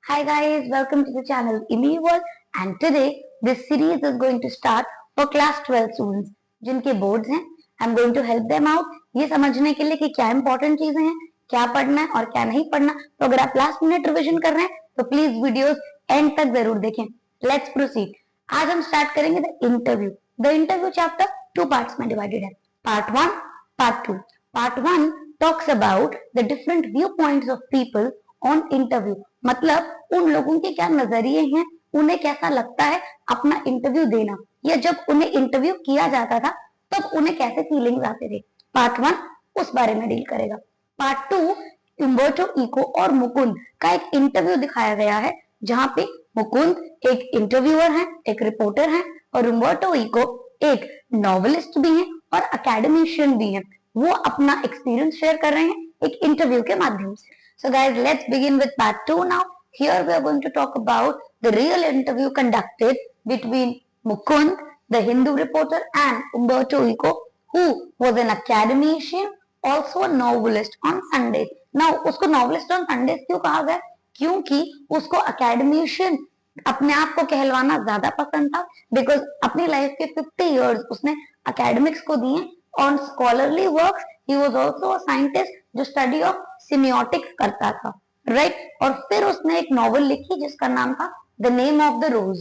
Hi guys, welcome to the channel Imi World and today this series is going to start for class 12 students जिनके boards हैं. I'm going to help them out ये समझने के लिए कि क्या important चीजें हैं, क्या पढ़ना है और क्या नहीं पढ़ना. तो अगर आप लास्ट मिनट रिविजन कर रहे हैं तो प्लीज वीडियोस एंड तक जरूर देखें. Let's proceed. आज हम स्टार्ट करेंगे the interview. The interview chapter two parts में डिवाइडेड है. Part 1, part 2. Part 1 talks about the different view points of people on interview. मतलब उन लोगों के क्या नजरिए हैं, उन्हें कैसा लगता है अपना इंटरव्यू देना, या जब उन्हें इंटरव्यू किया जाता था तब उन्हें कैसे फीलिंग्स आते थे. पार्ट 1 उस बारे में डील करेगा. पार्ट 2 उम्बर्टो इको और मुकुंद का एक इंटरव्यू दिखाया गया है, जहां पे मुकुंद एक इंटरव्यूअर है, एक रिपोर्टर है, और उम्बर्टो इको एक नॉवेलिस्ट भी है और अकेडमिशियन भी है. वो अपना एक्सपीरियंस शेयर कर रहे हैं एक इंटरव्यू के माध्यम से. So guys, let's begin with part 2 now. Here we are going to talk about the real interview conducted between Mukund, the Hindu reporter, and Umberto Eco, who was an academician, also a novelist on Sundays. Now, उसको novelist on Sundays क्यों कहा गया? क्योंकि उसको academician अपने आप को कहलवाना ज्यादा पसंद था, because अपनी लाइफ के 50 years उसने academics को दिए. On scholarly works, he was also a scientist जो स्टडी ऑफ सिमियोटिक्स करता था, राइट. और फिर उसने एक नॉवल लिखी जिसका नाम था the name of the rose,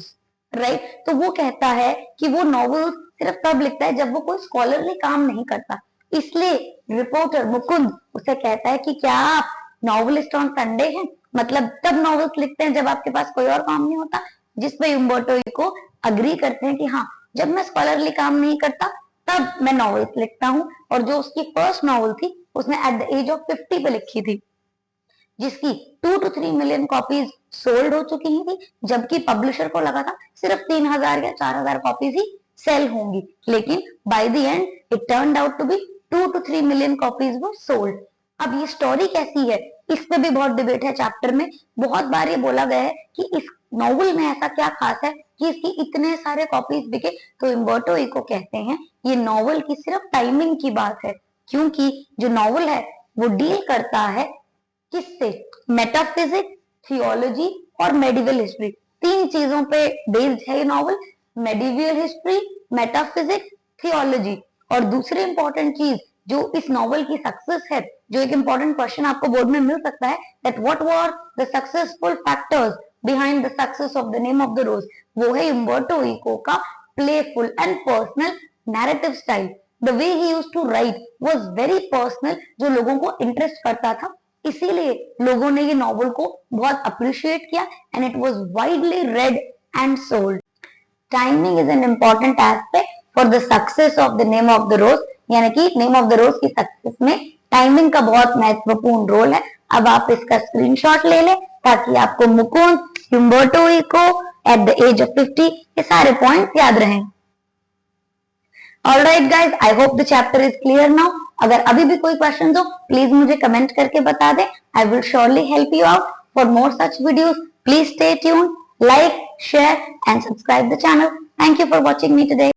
right. तो वो कहता है कि वो नॉवल सिर्फ तब लिखता है जब वो कोई स्कॉलरली काम नहीं करता. इसलिए रिपोर्टर मुकुंद उसे कहता है कि क्या आप नॉवलिस्ट ऑन संडे हैं, मतलब तब नॉवेल्स लिखते हैं जब आपके पास कोई और काम नहीं होता. जिसपे उम्बर्टो इको अग्री करते हैं कि हाँ, जब मैं स्कॉलरली काम नहीं करता तब मैं नॉवेल्स लिखता हूँ. और जो उसकी फर्स्ट नॉवल थी उसने एट द एज ऑफ 50 पे लिखी थी, जिसकी 2 to 3 मिलियन कॉपीज सोल्ड हो चुकी थी, जबकि पब्लिशर को लगा था सिर्फ 3000 या 4000 कॉपीज ही सेल होंगी. लेकिन by the end it turned out to be 2 to 3 million copies were sold. अब ये स्टोरी कैसी है, इस पे भी बहुत डिबेट है चैप्टर में. बहुत बार ये बोला गया है कि इस नॉवल में ऐसा क्या खास है कि इसकी इतने सारे कॉपीज बिके. तो उम्बर्टो इको कहते हैं ये नॉवल की सिर्फ टाइमिंग की बात है, क्योंकि जो नॉवल है वो डील करता है किससे? मेटाफिजिक्स, थियोलॉजी और मेडिवल हिस्ट्री. 3 चीजों पे बेस्ड है ये novel. Medieval history, metaphysics, theology. और दूसरी इंपॉर्टेंट चीज जो इस नॉवल की सक्सेस है, जो एक इंपॉर्टेंट क्वेश्चन आपको बोर्ड में मिल सकता है, that what were the successful factors behind the success of the name of the Rose, वो है उम्बर्टो इको का playful and personal narrative style. The way he used to write was very personal, जो लोगों को interest करता था. इसीलिए लोगों ने ये नॉवल को बहुत अप्रिशिएट किया and it was widely read and sold. Timing is an important aspect for the success of the name of the Rose, यानी कि नेम ऑफ द रोज की सक्सेस में टाइमिंग का बहुत महत्वपूर्ण रोल है. अब आप इसका स्क्रीनशॉट ले लें ताकि आपको Mukund, Umberto Eco at the age of 50 ये सारे पॉइंट याद रहें. Alright guys, I hope the chapter is clear now. अगर अभी भी कोई क्वेश्चन हो प्लीज मुझे कमेंट करके बता दें. I will surely help you out. For more such videos, please stay tuned, like, share and subscribe the channel. Thank you for watching me today.